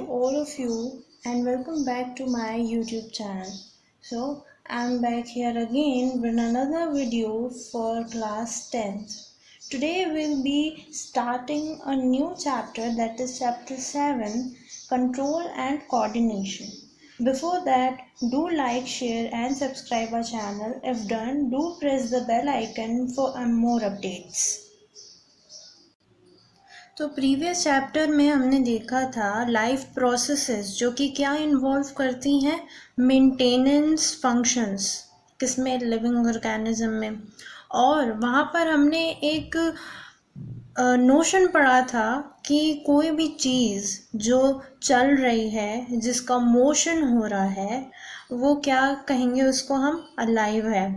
all of you and welcome back to my YouTube channel. So I'm back here again with another video for class 10th. Today we'll be starting a new chapter, that is chapter 7, Control and Coordination. Before that, do like, share and subscribe our channel. If done, do press the bell icon for more updates. तो previous chapter में हमने देखा था life processes जो कि क्या involve करती हैं, मेंटेनेंस फंक्शंस किसमें, लिविंग ऑर्गेनिज्म में। और वहाँ पर हमने एक नोशन पढ़ा था कि कोई भी चीज़ जो चल रही है, जिसका मोशन हो रहा है, वो क्या कहेंगे, उसको हम अलाइव है।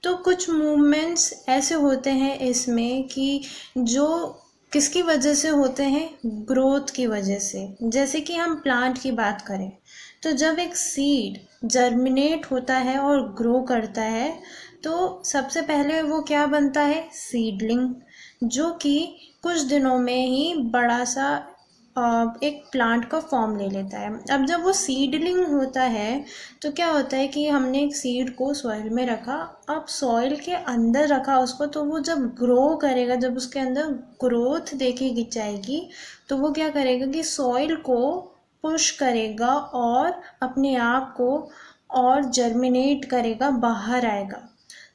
तो कुछ मूवमेंट्स ऐसे होते हैं इसमें कि जो किसकी वजह से होते हैं, ग्रोथ की वजह से। जैसे कि हम प्लांट की बात करें तो जब एक सीड जर्मिनेट होता है और ग्रो करता है तो सबसे पहले वो क्या बनता है, सीडलिंग, जो कि कुछ दिनों में ही बड़ा सा एक प्लांट का फॉर्म ले लेता है। अब जब वो सीडलिंग होता है तो क्या होता है कि हमने एक सीड को सॉइल में रखा, अब सॉइल के अंदर रखा उसको, तो वो जब ग्रो करेगा, जब उसके अंदर ग्रोथ देखी जाएगी तो वो क्या करेगा कि सॉइल को पुश करेगा और अपने आप को और जर्मिनेट करेगा, बाहर आएगा।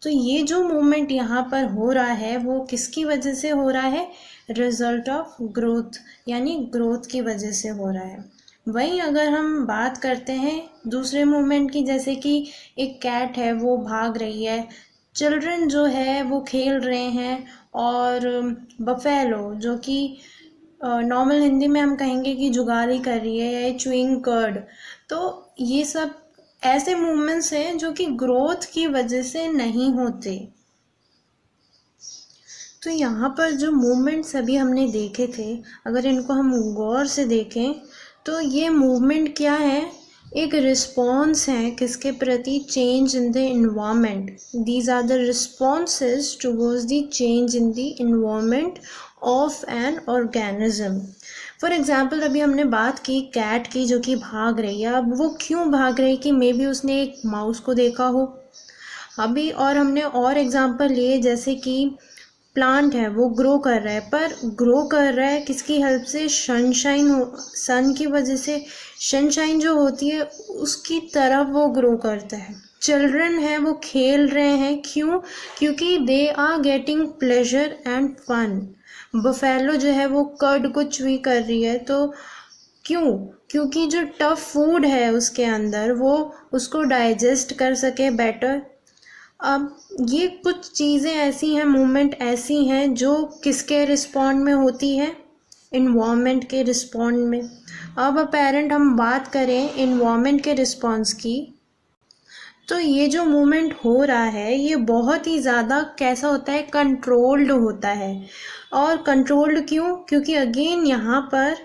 तो ये जो मूवमेंट यहाँ पर हो रहा है वो किसकी वजह से हो रहा है, रिजल्ट ऑफ ग्रोथ, यानी ग्रोथ की वजह से हो रहा है। वहीं अगर हम बात करते हैं दूसरे मूवमेंट की, जैसे कि एक कैट है वो भाग रही है, चिल्ड्रन जो है वो खेल रहे हैं, और बफेलो जो कि नॉर्मल हिंदी में हम कहेंगे कि जुगाली कर रही है, या च्यूइंग कर्ड। तो ये सब ऐसे मूवमेंट्स हैं जो कि ग्रोथ की वजह से नहीं होते। तो यहाँ पर जो मूवमेंट्स अभी हमने देखे थे, अगर इनको हम गौर से देखें तो ये मूवमेंट क्या है, एक रिस्पॉन्स है किसके प्रति, change in the environment. These are the responses towards the change in the environment of an organism. For example अभी हमने बात की कैट की जो कि भाग रही है। अब वो क्यों भाग रही है कि मे बी उसने एक माउस को देखा हो अभी, और हमने और एग्जाम्पल लिए जैसे कि प्लांट है वो ग्रो कर रहा है, पर ग्रो कर रहा है किसकी हेल्प से, सन की वजह से। सनशाइन जो होती है उसकी तरफ वो ग्रो करता है। चिल्ड्रन है वो खेल रहे हैं, क्यों, क्योंकि they are getting pleasure and fun. Buffalo जो है वो कर्ड को च्यूई कर रही है, तो क्यों, क्योंकि जो टफ फूड है उसके अंदर वो उसको डाइजेस्ट कर सके बेटर। अब ये कुछ चीज़ें ऐसी हैं, मूवमेंट ऐसी हैं जो किसके रिस्पॉन्ड में होती है, इन्वायरमेंट के रिस्पॉन्ड में। अब अपेरेंट हम बात करें इन्वायरमेंट के रिस्पॉन्स की, तो ये जो मूवमेंट हो रहा है ये बहुत ही ज़्यादा कैसा होता है, कंट्रोल्ड होता है। और कंट्रोल्ड क्यों, क्योंकि अगेन यहाँ पर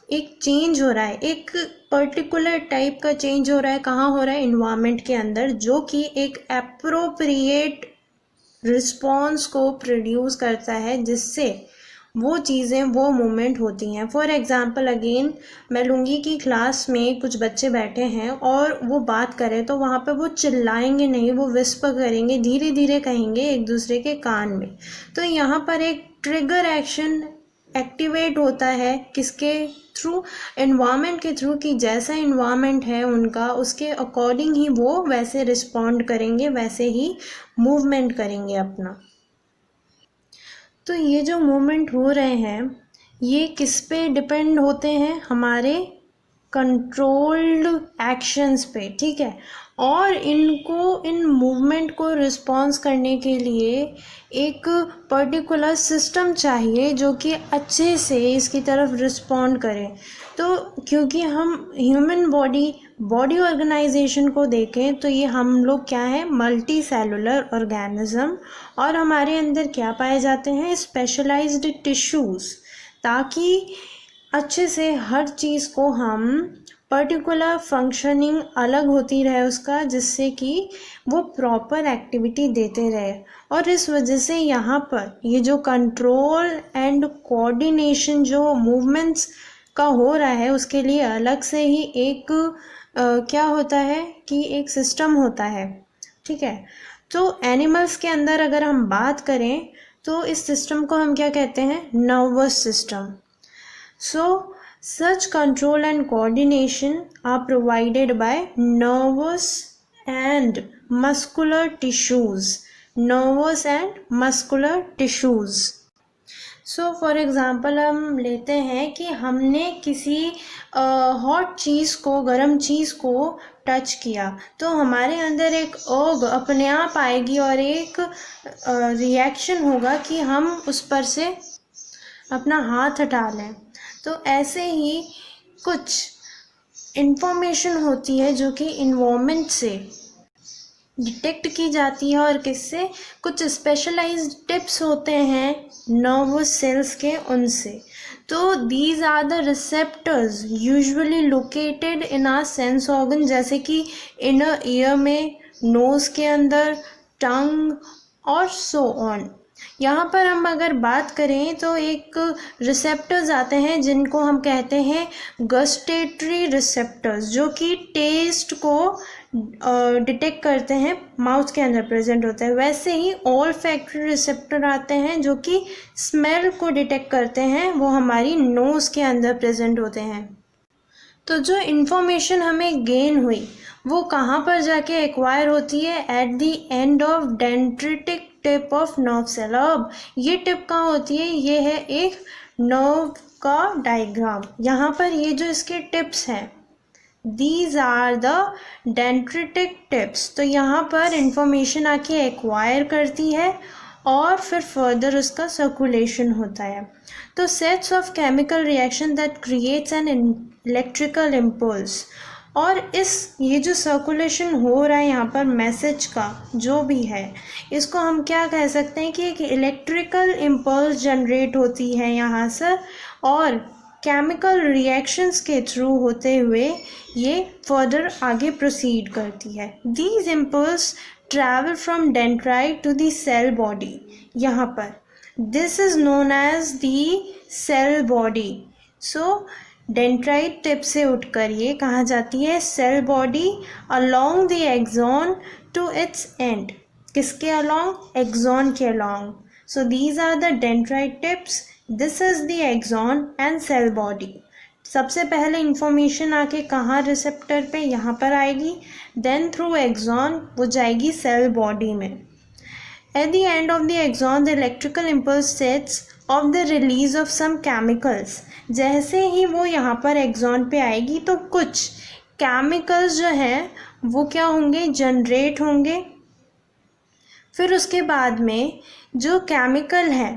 एक चेंज हो रहा है, एक पर्टिकुलर टाइप का चेंज हो रहा है। कहाँ हो रहा है, इन्वायरमेंट के अंदर, जो कि एक एप्रोप्रिएट रिस्पॉन्स को प्रोड्यूस करता है, जिससे वो चीज़ें, वो मूवमेंट होती हैं। फॉर एग्जांपल अगेन मैं लूँगी कि क्लास में कुछ बच्चे बैठे हैं और वो बात करें तो वहाँ पे वो चिल्लाएंगे नहीं, वो विस्पर करेंगे, धीरे धीरे कहेंगे एक दूसरे के कान में। तो यहाँ पर एक ट्रिगर एक्शन एक्टिवेट होता है किसके थ्रू, एनवायरनमेंट के थ्रू, कि जैसा एनवायरनमेंट है उनका उसके अकॉर्डिंग ही वो वैसे रिस्पॉन्ड करेंगे, वैसे ही मूवमेंट करेंगे अपना। तो ये जो मूवमेंट हो रहे हैं ये किस पे डिपेंड होते हैं, हमारे कंट्रोल्ड एक्शंस पे, ठीक है। और इनको, इन मूवमेंट को रिस्पॉन्स करने के लिए एक पर्टिकुलर सिस्टम चाहिए जो कि अच्छे से इसकी तरफ रिस्पॉन्ड करे। तो क्योंकि हम ह्यूमन बॉडी ऑर्गेनाइजेशन को देखें तो ये हम लोग क्या है, मल्टी सेलुलर ऑर्गेनिज्म, और हमारे अंदर क्या पाए जाते हैं, स्पेशलाइज्ड टिश्यूज़, ताकि अच्छे से हर चीज़ को हम पर्टिकुलर फंक्शनिंग अलग होती रहे उसका, जिससे कि वो प्रॉपर एक्टिविटी देते रहे। और इस वजह से यहाँ पर ये जो कंट्रोल एंड कोऑर्डिनेशन, जो मूवमेंट्स का हो रहा है उसके लिए अलग से ही एक क्या होता है कि एक सिस्टम होता है, ठीक है। तो एनिमल्स के अंदर अगर हम बात करें तो इस सिस्टम को हम क्या कहते हैं, nervous system. So such control and coordination are provided by nervous and muscular tissues. Nervous and muscular tissues. So for example हम लेते हैं कि हमने किसी हॉट चीज़ को, गर्म चीज़ को टच किया तो हमारे अंदर एक अर्ग अपने आप आएगी और एक रिएक्शन होगा कि हम उस पर से अपना हाथ हटा लें। तो ऐसे ही कुछ इन्फॉर्मेशन होती है जो कि इन्वायरमेंट से डिटेक्ट की जाती है और किससे, कुछ स्पेशलाइज्ड टिप्स होते हैं नर्वस सेल्स के, उनसे। तो these are the receptors usually located in our sense organ, जैसे कि इनर ईयर में, नोज़ के अंदर, टंग और सो ऑन। यहाँ पर हम अगर बात करें तो एक रिसेप्टर्स आते हैं जिनको हम कहते हैं गस्टेटरी रिसेप्टर्स, जो कि टेस्ट को डिटेक्ट करते हैं, माउथ के अंदर प्रेजेंट होता है। वैसे ही ऑल्फैक्टरी रिसेप्टर आते हैं जो कि स्मेल को डिटेक्ट करते हैं, वो हमारी नोज़ के अंदर प्रेजेंट होते हैं। तो जो इन्फॉर्मेशन हमें गेन हुई वो कहाँ पर जाके एक्वायर होती है, at the end of dendritic tip of nerve cell. अब ये टिप कहाँ होती है, ये है एक नर्व का डायग्राम। यहाँ पर ये जो इसके टिप्स हैं, these are the dendritic tips. तो यहाँ पर इंफॉर्मेशन आके एक्वायर करती है और फिर फर्दर उसका सर्कुलेशन होता है। तो sets of chemical reaction that creates an electrical impulse. और ये जो सर्कुलेशन हो रहा है यहाँ पर मैसेज का जो भी है, इसको हम क्या कह सकते हैं कि एक इलेक्ट्रिकल इम्पल्स जनरेट होती है यहाँ से, और केमिकल रिएक्शंस के थ्रू होते हुए ये फर्दर आगे प्रोसीड करती है। These impulse travel from dendrite to the cell body. यहाँ पर this is known as the cell body. So dendrite tip से उठकर ये कहाँ जाती है, cell body, along the axon to its end. किसके अलोंग, एक्सॉन के अलोंग। So these are the dendrite tips, this is the axon end cell body. सबसे पहले इंफॉर्मेशन आके कहाँ, रिसेप्टर पे, यहाँ पर आएगी, देन थ्रू एक्सॉन वो जाएगी सेल बॉडी में। At the end of the axon the electrical impulse sets off the release of some chemicals. जैसे ही वो यहाँ पर एक्सॉन पे आएगी तो कुछ केमिकल्स जो हैं वो क्या होंगे, जनरेट होंगे। फिर उसके बाद में जो केमिकल है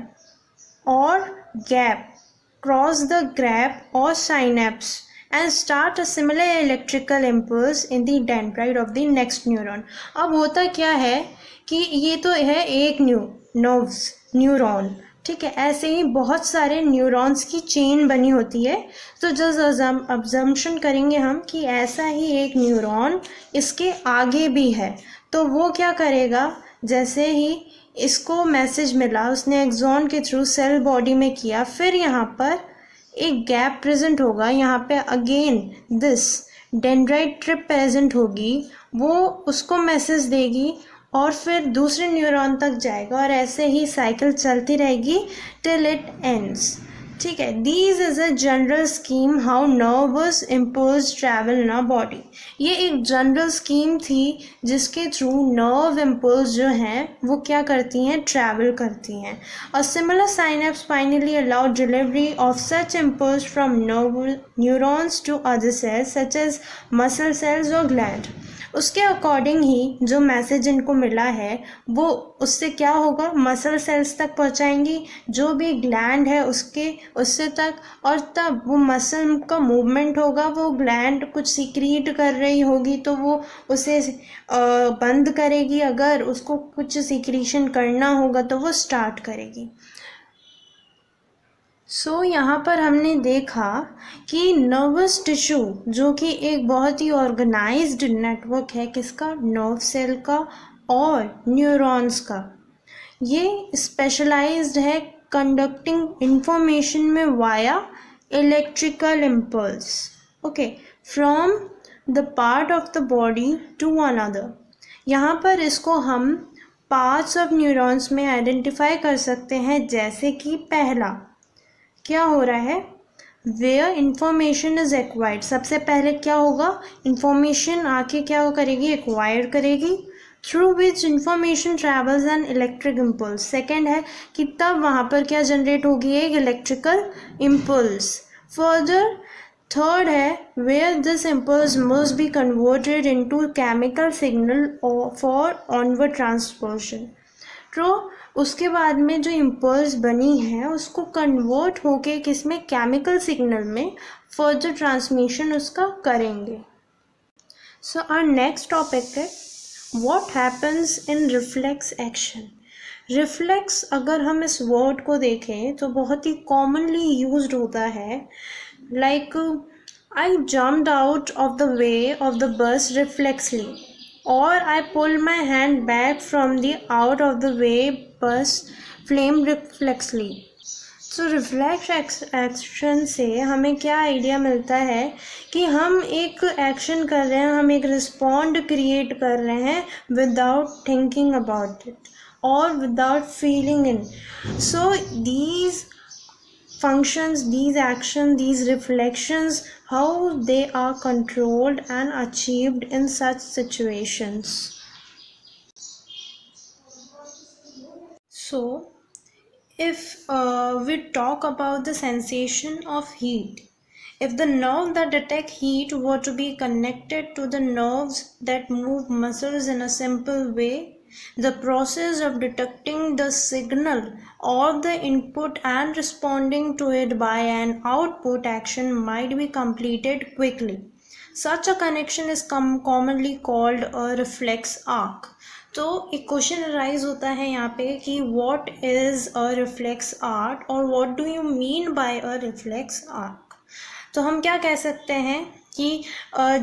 और गैप क्रॉस द गैप और synapse and start a similar electrical impulse in the dendrite of the next neuron। अब होता क्या है कि ये तो है एक न्यूरॉन, ठीक है। ऐसे ही बहुत सारे न्यूरॉन्स की चेन बनी होती है। तो जस्ट अब्जम्पशन करेंगे हम कि ऐसा ही एक न्यूरॉन इसके आगे भी है, तो वो क्या करेगा, जैसे ही इसको मैसेज मिला उसने एक्सॉन के थ्रू सेल बॉडी में किया, फिर यहाँ पर एक गैप प्रेजेंट होगा, यहाँ पे again this dendrite trip present होगी, वो उसको मैसेज देगी और फिर दूसरे न्यूरॉन तक जाएगा और ऐसे ही साइकिल चलती रहेगी टिल इट एंड्स, ठीक है। These is a general scheme how nervous impulse travel in our body. ये एक जनरल स्कीम थी जिसके थ्रू नर्व इम्पल्स जो हैं वो क्या करती हैं, ट्रैवल करती हैं। और similar synapse finally allow delivery of such impulse from neurons to other cells such as muscle cells और ग्लैंड। उसके अकॉर्डिंग ही जो मैसेज इनको मिला है वो उससे क्या होगा, मसल सेल्स तक पहुंचाएंगी, जो भी ग्लैंड है उससे तक, और तब वो मसल का मूवमेंट होगा, वो ग्लैंड कुछ सीक्रीट कर रही होगी तो वो उसे बंद करेगी, अगर उसको कुछ सीक्रीशन करना होगा तो वो स्टार्ट करेगी। सो यहाँ पर हमने देखा कि नर्वस टिश्यू जो कि एक बहुत ही ऑर्गेनाइज्ड नेटवर्क है, किसका, नर्व सेल का और न्यूरॉन्स का। ये स्पेशलाइज्ड है कंडक्टिंग इंफॉर्मेशन में via electrical impulse, okay, from the part of the body to another. यहाँ पर इसको हम पार्ट्स ऑफ न्यूरॉन्स में आइडेंटिफाई कर सकते हैं, जैसे कि पहला क्या हो रहा है, वेयर इंफॉर्मेशन इज एक्वायर्ड. सबसे पहले क्या होगा, इंफॉर्मेशन आके क्या करेगी, एक्वायर करेगी, through which information travels an electric impulse. Second है कि तब वहाँ पर क्या जनरेट होगी, एक इलेक्ट्रिकल इम्पल्स. फर्दर थर्ड है where this impulse must be converted into chemical signal for onward transportation. तो उसके बाद में जो इम्पल्स बनी है उसको कन्वर्ट होके किसमें, केमिकल सिग्नल में फर्दर ट्रांसमिशन उसका करेंगे. सो आवर नेक्स्ट टॉपिक है what happens in reflex action. Reflex अगर हम इस वर्ड को देखें तो बहुत ही कॉमनली यूज्ड होता है, like I jumped out of the way of the bus reflexly, or I pulled my hand back from the out of the way bus flame reflexly. So reflex action से हमें क्या idea मिलता है कि हम एक एक्शन कर रहे हैं, हम एक रिस्पॉन्ड क्रिएट कर रहे हैं विदाउट थिंकिंग अबाउट इट और without feeling in. So these functions, these actions, these reflections, how they are controlled and achieved in such situations. So if we talk about the sensation of heat, if the nerve that detect heat were to be connected to the nerves that move muscles in a simple way, the process of detecting the signal or the input and responding to it by an output action might be completed quickly. Such a connection is commonly called a reflex arc. तो एक question arise होता है यहाँ पे कि what is a reflex arc और what do you mean by a reflex arc. तो हम क्या कह सकते हैं कि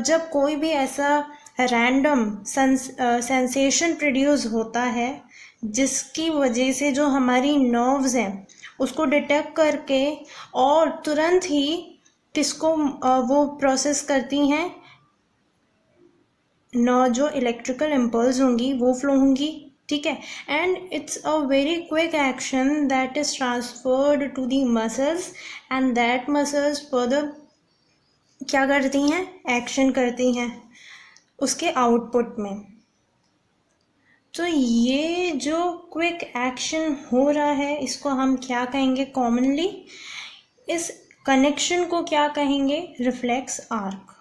जब कोई भी ऐसा रैंडम सेंसेशन प्रोड्यूस होता है जिसकी वजह से जो हमारी नर्व्स हैं उसको डिटेक्ट करके और तुरंत ही किसको वो प्रोसेस करती हैं, जो इलेक्ट्रिकल इम्पल्स होंगी वो फ्लो होंगी, ठीक है. And it's a very quick action that is transferred to the muscles and that muscles further क्या करती हैं, एक्शन करती हैं उसके आउटपुट में. तो ये जो क्विक एक्शन हो रहा है इसको हम क्या कहेंगे कॉमनली, इस कनेक्शन को क्या कहेंगे, रिफ्लेक्स आर्क.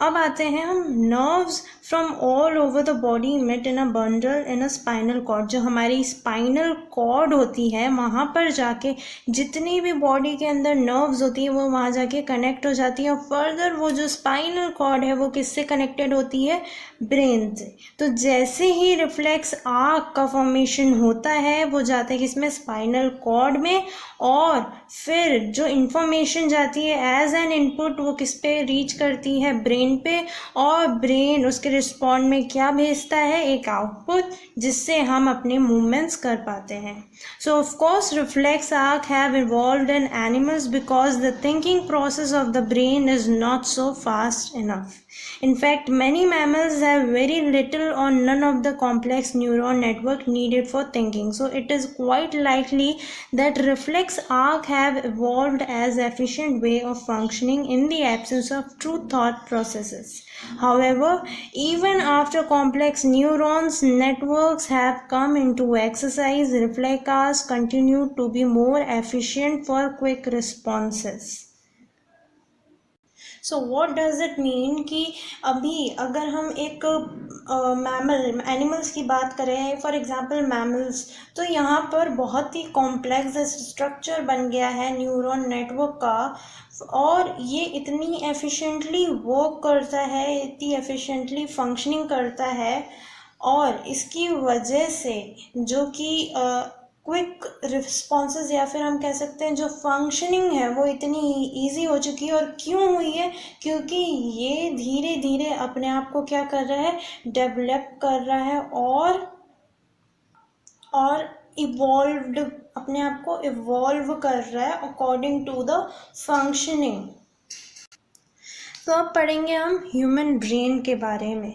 अब आते हैं हम nerves from all over the body met in a bundle in a spinal cord. जो हमारी स्पाइनल कॉर्ड होती है वहाँ पर जाके जितनी भी बॉडी के अंदर नर्व्स होती है वो वहाँ जाके कनेक्ट हो जाती है और फर्दर वो जो स्पाइनल कॉर्ड है वो किससे कनेक्टेड होती है, ब्रेन से. तो जैसे ही रिफ्लेक्स आर्क का फॉर्मेशन होता है वो जाता है किसमें, स्पाइनल कॉर्ड में, और फिर जो इंफॉर्मेशन जाती है एज एन इनपुट वो किस पे रीच करती है, ब्रेन पे, और ब्रेन उसके रिस्पॉन्ड में क्या भेजता है, एक आउटपुट, जिससे हम अपने मूवमेंट्स कर पाते हैं. सो of course reflex arc have evolved in animals because the thinking process of the brain is not so fast enough. In fact, many mammals have very little or none of the complex neuron network needed for thinking. So it is quite likely that reflex arc have evolved as efficient way of functioning in the absence of true thought processes. However, even after complex neurons networks have come into exercise, reflex arcs continue to be more efficient for quick responses. So what does it mean कि अभी अगर हम एक mammal animals की बात करें, for example mammals, तो यहाँ पर बहुत ही कॉम्प्लेक्स स्ट्रक्चर बन गया है न्यूरॉन नेटवर्क का और ये इतनी एफिशिएंटली वर्क करता है, इतनी एफिशिएंटली फंक्शनिंग करता है और इसकी वजह से जो कि क्विक रिस्पॉन्सेज या फिर हम कह सकते हैं जो फंक्शनिंग है वो इतनी ईजी हो चुकी है. और क्यों हुई है, क्योंकि ये धीरे धीरे अपने आप को क्या कर रहा है, डेवलप कर रहा है और इवॉल्व्ड, अपने आप को इवॉल्व कर रहा है अकॉर्डिंग टू द फंक्शनिंग। तो अब पढ़ेंगे हम ह्यूमन ब्रेन के बारे में।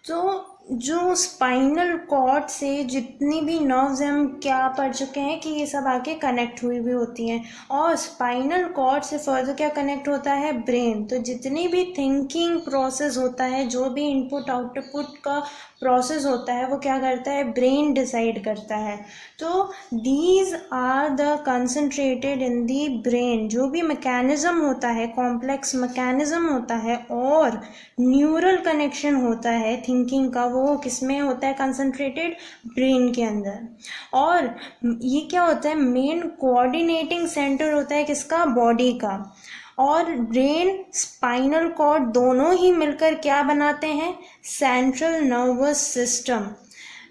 तो जो स्पाइनल कॉर्ड से जितनी भी नर्व्स हैं, हम क्या पढ़ चुके हैं कि ये सब आके कनेक्ट हुई भी होती हैं, और स्पाइनल कॉर्ड से फर्दर क्या कनेक्ट होता है, ब्रेन। तो जितनी भी थिंकिंग प्रोसेस होता है, जो भी इनपुट आउटपुट का प्रोसेस होता है, वो क्या करता है, ब्रेन डिसाइड करता है। तो these are the concentrated in the brain. जो भी मैकेनिज्म होता है, कॉम्प्लेक्स मैकेनिज्म होता है और न्यूरल कनेक्शन होता है थिंकिंग का, वो किसमें होता है, कंसंट्रेटेड ब्रेन के अंदर। और ये क्या होता है, मेन कोऑर्डिनेटिंग सेंटर होता है किसका, बॉडी का। और ब्रेन स्पाइनल कॉर्ड दोनों ही मिलकर क्या बनाते हैं, central nervous system.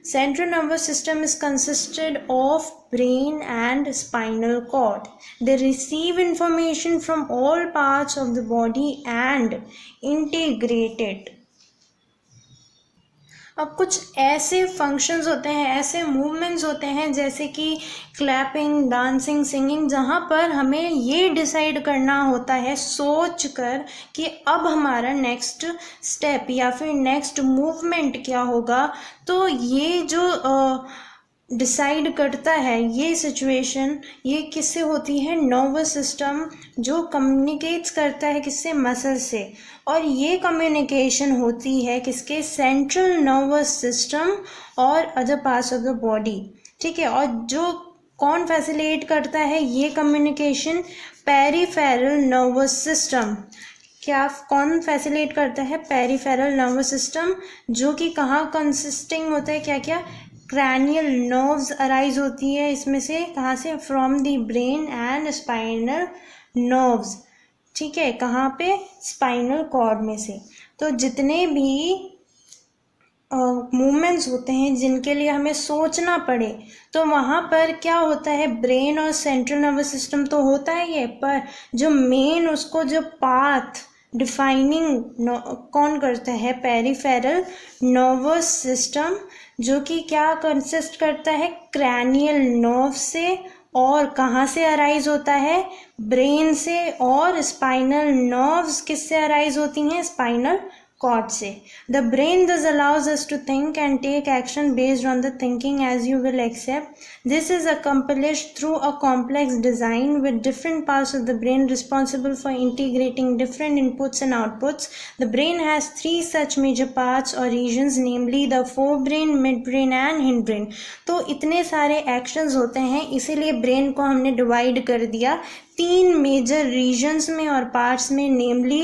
Central nervous system is consisted of brain and spinal cord. They receive information from all parts of the body and integrate it. अब कुछ ऐसे फंक्शंस होते हैं, ऐसे मूवमेंट्स होते हैं जैसे कि क्लैपिंग, डांसिंग, सिंगिंग, जहाँ पर हमें ये डिसाइड करना होता है सोच कर कि अब हमारा नेक्स्ट स्टेप या फिर नेक्स्ट मूवमेंट क्या होगा। तो ये जो डिसाइड करता है ये सिचुएशन, ये किससे होती है, नर्वस सिस्टम, जो कम्युनिकेट्स करता है किससे, मसल से। और ये कम्युनिकेशन होती है किसके, सेंट्रल नर्वस सिस्टम और other parts of the body. ठीक है, और जो कौन फैसिलिटेट करता है ये कम्युनिकेशन, पेरिफेरल नर्वस सिस्टम। क्या कौन फैसिलिटेट करता है, पेरिफेरल नर्वस सिस्टम, जो कि कहाँ कंसिस्टिंग होता है, क्या क्या, क्रैनियल नर्व्स अराइज होती है इसमें से, कहाँ से, from the brain and spinal nerves. ठीक है, कहाँ पे, स्पाइनल कॉर्ड में से। तो जितने भी मूवमेंट्स होते हैं जिनके लिए हमें सोचना पड़े, तो वहाँ पर क्या होता है, ब्रेन और सेंट्रल नर्वस सिस्टम तो होता है ये, पर जो मेन उसको जो पाथ डिफाइनिंग कौन करता है, पेरिफेरल नर्वस सिस्टम, जो कि क्या कंसिस्ट करता है, क्रैनियल नर्व से, और कहाँ से अराइज होता है, ब्रेन से, और स्पाइनल नर्व्स किससे अराइज होती हैं, स्पाइनल कॉर्ड से। The brain thus allows us to think and take action based on the thinking, as you will accept. This is accomplished through a complex design with different parts of the brain responsible for integrating different inputs and outputs. The brain has three such major parts or regions, namely the forebrain, midbrain and hindbrain. तो इतने सारे actions होते हैं, इसीलिए brain को हमने divide कर दिया तीन मेजर रीजन्स में और पार्ट्स में, namely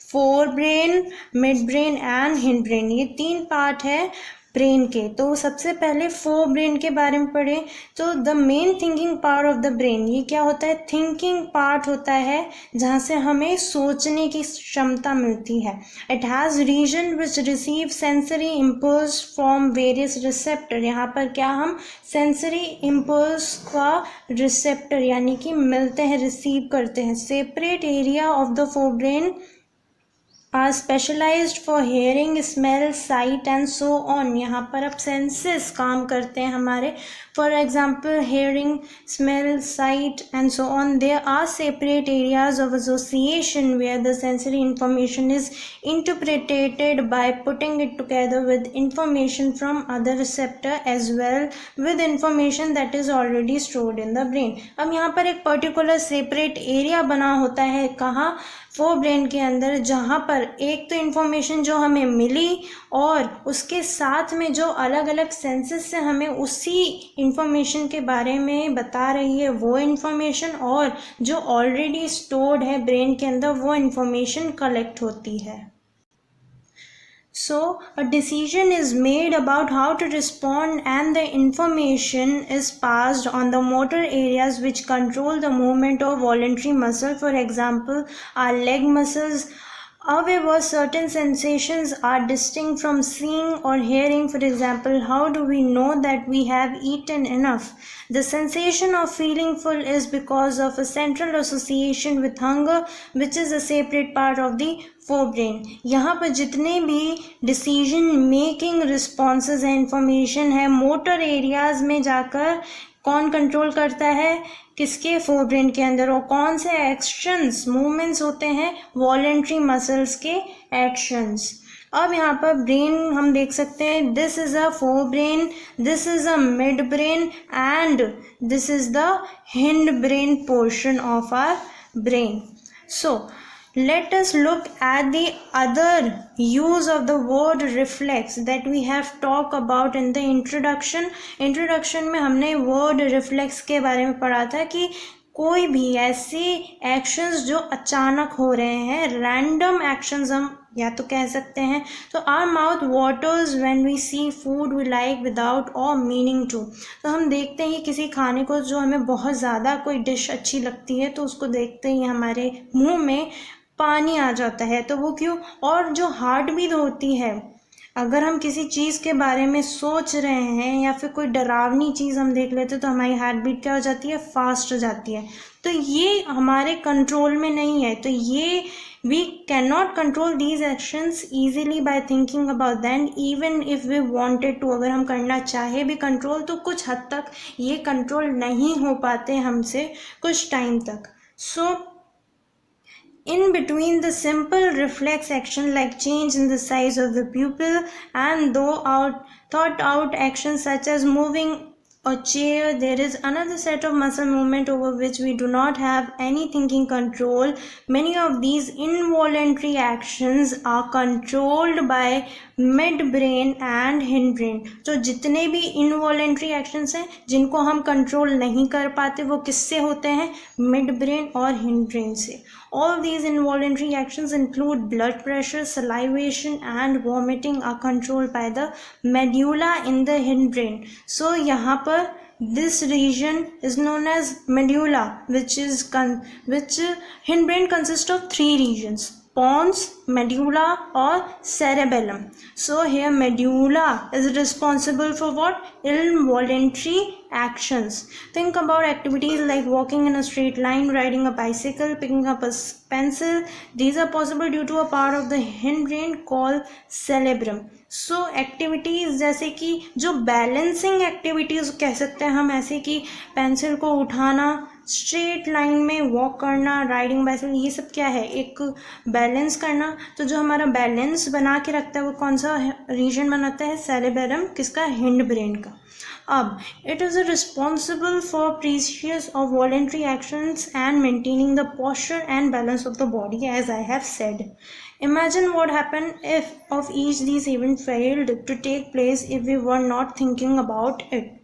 fore brain, mid brain and hind brain. ये तीन पार्ट है ब्रेन के। तो सबसे पहले फोर ब्रेन के बारे में पढ़े। तो the main thinking part of the brain, ये क्या होता है, थिंकिंग पार्ट होता है जहाँ से हमें सोचने की क्षमता मिलती है। It has region which receive sensory impulse from various receptor. यहाँ पर क्या, हम सेंसरी इम्पल्स का रिसेप्टर यानी कि मिलते हैं, रिसीव करते हैं। Separate area of the fore brain are specialized for hearing, smell, sight and so on। यहाँ पर अब सेंसेस काम करते हैं हमारे, for example hearing, smell, sight and so on। There are separate areas of association where the sensory information is interpreted by putting it together with information from other receptor as well with information that is already stored in the brain। अब यहाँ पर एक particular separate area बना होता है, कहाँ, fore brain के अंदर, जहाँ पर एक तो इन्फॉर्मेशन जो हमें मिली और उसके साथ में जो अलग अलग सेंसेस से हमें उसी इन्फॉर्मेशन के बारे में बता रही है वो इन्फॉर्मेशन, और जो ऑलरेडी स्टोर्ड है ब्रेन के अंदर वो इन्फॉर्मेशन कलेक्ट होती है। So a decision is made about how to respond and the information is passed on the motor areas which control the movement of voluntary muscle. For example, our leg muscles. However, certain sensations are distinct from seeing or hearing. For example, how do we know that we have eaten enough? The sensation of feeling full is because of a central association with hunger, which is a separate part of the forebrain। यहाँ पर जितने भी decision making responses हैं, information है, motor areas में जाकर कौन control करता है, किसके फोरब्रेन के अंदर, और कौन से एक्शंस मूवमेंट्स होते हैं, वॉलेंट्री मसल्स के एक्शंस। अब यहाँ पर ब्रेन हम देख सकते हैं, this is a forebrain, this is a mid brain and this is the hind brain portion of our brain. So let us look at the other use of the word reflex that we have talked about in the introduction में हमने word reflex के बारे में पढ़ा था कि कोई भी ऐसे एक्शंस जो अचानक हो रहे हैं, रैंडम एक्शंस हम या तो कह सकते हैं, तो our mouth waters when we see food we like without our meaning to. तो हम देखते हैं किसी खाने को जो हमें बहुत ज़्यादा कोई डिश अच्छी लगती है, तो उसको देखते ही हमारे मुंह में पानी आ जाता है। तो वो क्यों? और जो हार्ट बीट होती है, अगर हम किसी चीज़ के बारे में सोच रहे हैं या फिर कोई डरावनी चीज़ हम देख लेते हैं तो हमारी हार्ट बीट क्या हो जाती है? फास्ट हो जाती है। तो ये हमारे कंट्रोल में नहीं है। तो ये we cannot control these actions easily by thinking about them even if we wanted to। अगर हम करना चाहे भी कंट्रोल तो कुछ हद तक ये कंट्रोल नहीं हो पाते हमसे कुछ टाइम तक। So in between the simple reflex action like change in the size of the pupil and thought out actions such as moving a chair, there is another set of muscle movement over which we do not have any thinking control. Many of these involuntary actions are controlled by midbrain and hindbrain। तो जितने भी involuntary actions हैं जिनको हम control नहीं कर पाते वो किससे होते हैं? midbrain और hindbrain से। All these involuntary actions include blood pressure, salivation and vomiting are controlled by the medulla in the hindbrain। So यहाँ पर this region is known as medulla, which hindbrain consists of 3 regions: pons, medulla or cerebellum। So here medulla is responsible for what? Involuntary actions। Think about activities like walking in a straight line, riding a bicycle, picking up a pencil. These are possible due to a part of the hindbrain called cerebellum। So activities जैसे कि जो balancing activities कह सकते हैं हम, ऐसे कि pencil को उठाना, स्ट्रेट लाइन में वॉक करना, राइडिंग बाइसिकल, ये सब क्या है? एक बैलेंस करना। तो जो हमारा बैलेंस बना के रखता है वो कौन सा रीजन बनाता है? सेरेबेलम। किसका? हिंड ब्रेन का। अब it is responsible for precious or voluntary actions and maintaining the posture and balance of the body, as I have said. Imagine what happened if of each these events failed to take place if we were not thinking about it.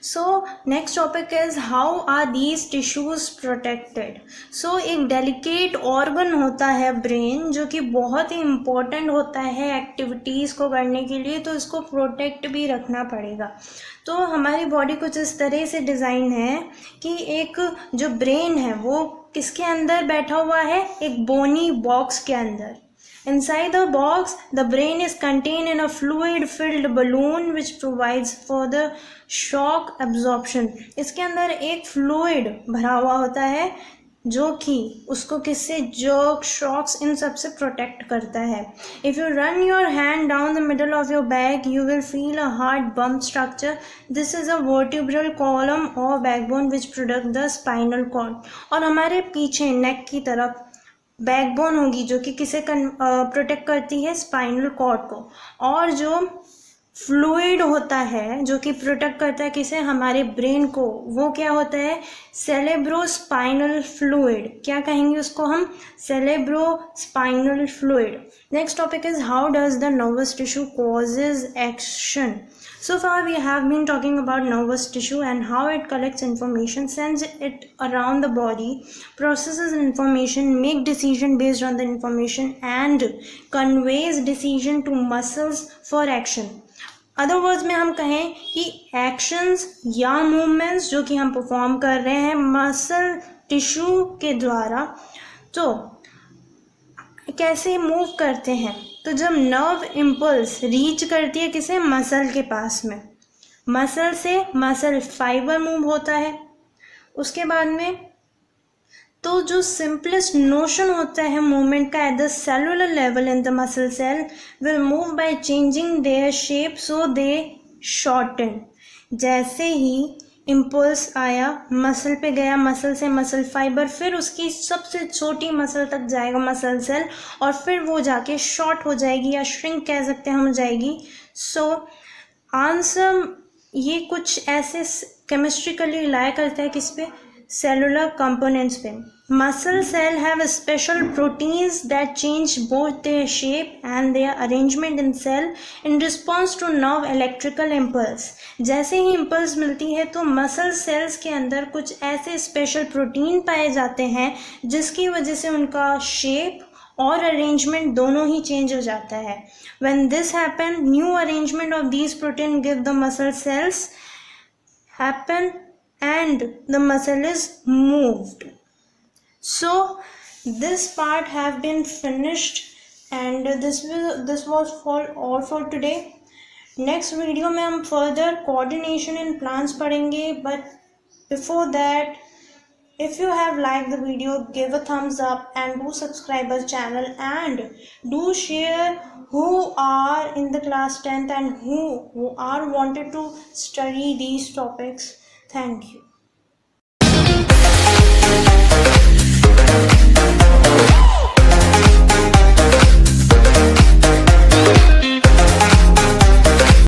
So next topic is how are these tissues protected। So एक delicate organ होता है brain, जो कि बहुत ही important होता है activities को करने के लिए, तो इसको प्रोटेक्ट भी रखना पड़ेगा। तो हमारी बॉडी कुछ इस तरह से डिज़ाइन है कि एक जो ब्रेन है वो किसके अंदर बैठा हुआ है? एक बोनी बॉक्स के अंदर। Inside the box, the brain is contained in a fluid-filled balloon which provides for the shock absorption। इसके अंदर एक फ्लूइड भरा हुआ होता है जो कि उसको किससे? जर्क, शॉक्स, इन सब से प्रोटेक्ट करता है। If you run your hand down the middle of your back, you will feel a hard bump structure. This is a vertebral column or backbone which product the spinal cord। और हमारे पीछे नेक की तरफ backbone होगी जो कि किसे protect करती है? स्पाइनल कॉर्ड को। और जो फ्लूइड होता है जो कि प्रोटेक्ट करता है किसे? हमारे ब्रेन को। वो क्या होता है? Cerebrospinal fluid. क्या कहेंगे उसको हम? Cerebrospinal fluid. Next topic is how does the nervous tissue causes action. So far we have been talking about nervous tissue and how it collects information, sends it around the body, processes information, make decision based on the information and conveys decision to muscles for action। Other words में हम कहें कि actions या movements जो कि हम perform कर रहे हैं मसल टिश्यू के द्वारा, तो कैसे मूव करते हैं? तो जब नर्व इम्पल्स रीच करती है किसे? मसल के पास में, मसल से मसल फाइबर मूव होता है। उसके बाद में तो जो सिंपलेस्ट नोशन होता है मूवमेंट का at the cellular level in the muscle cell will move by changing their shape so they shorten. जैसे ही इम्पल्स आया, मसल पे गया, मसल से मसल फाइबर, फिर उसकी सबसे छोटी मसल तक जाएगा मसल सेल, और फिर वो जाके शॉर्ट हो जाएगी या श्रिंक कह सकते हैं हम, हो जाएगी। सो आंसर ये कुछ ऐसे केमिस्ट्रिकली लाया करता है किस पे, सेलुलर कंपोनेंट्स पे। Muscle cell have special proteins that change both their shape and their arrangement in cell in response to nerve electrical impulse. जैसे ही इम्पल्स मिलती है तो मसल सेल्स के अंदर कुछ ऐसे स्पेशल प्रोटीन पाए जाते हैं जिसकी वजह से उनका शेप और अरेंजमेंट दोनों ही चेंज हो जाता है। When this happen, new arrangement of these protein give the muscle cells happen and the muscle is moved. So this part have been finished and this was all for today. Next video में हम further coordination in plants पढ़ेंगे, but before that, if you have liked the video, give a thumbs up and do subscribe our channel and do share who are in the class 10th and who are wanted to study these topics. Thank you.